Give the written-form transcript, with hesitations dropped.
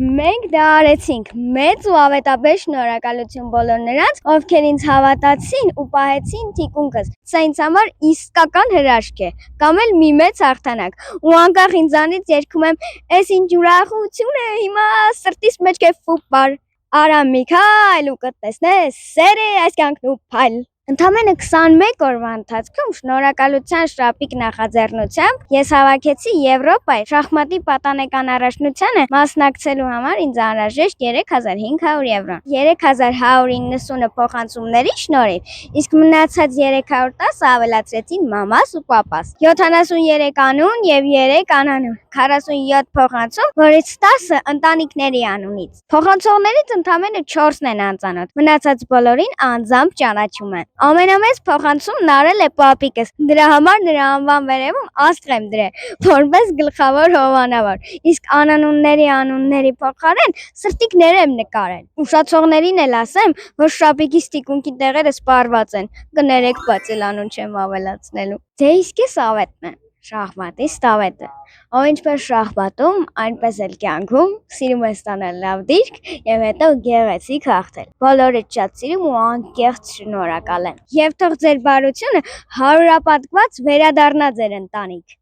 Մենք դա արեցինք, մեծ ու ավետաբեր շնորհակալություն բոլոր նրանց, ովքեր ինձ հավատացին ու պահեցին թիկունքս, սա ինձ համար իսկական հրաշք է, կամ էլ մի մեծ հաղթանակ, ու անկախ ինձանից երգում եմ, «Էս ինչ ուրախություն է, հիմա սրտիս մեջ կե ֆուպար, արա մի քայլ ու կտեսնես, սեր է այս կյանքն ու փայլ»։ Ընդամենը 21 օրվա ընթացքում շնորհակալության շապիկ նախաձեռնությամբ ես հավաքեցի Եվրոպայի շախմատի պատանեկան առաջնությանը մասնակցելու համար ինձ անհրաժեշտ 3500 եվրոն։ 3190-ը փոխանցումների շնորհիվ, իսկ մնացած 310-ը ավելացրեցին մամաս ու պապաս։ 73 անուն եւ 3 անանուն, 47 փոխանցում, որից 10-ը ընտանիքների անունից։ Փոխանցողներից ընդամենը 4-ն են անծանոթ, մնացած բոլորին անձամբ ճանաչում եմ։ Ամենամեծ փոխանցումն արել է պապիկս, դրա համար նրա անվան վերևում աստղ եմ դրել, որպես գլխավոր հովանավոր, իսկ անանունների անունների փոխարեն սրտիկներ եմ նկարել։ Ուշացողներին էլ ասեմ, որ շապիկիս թիկունքի տեղերը սպառված են, կներեք, բայց էլ անուն չեմ ավելացնելու։ Դե իսկ էս ավետն է, շախմատի ստավետը, ով ինչպես շախմատում, այնպես էլ կյանքում սիրում է ստանալ լավ դիրք եւ հետո գեղեցիկ հաղթել։ Բոլորդ շատ սիրում ու անկեղծ շնորհակալ եմ։ Եվ թող ձեր բարությունը հարյուրապատկված վերադառնա ձեր ընտանիք։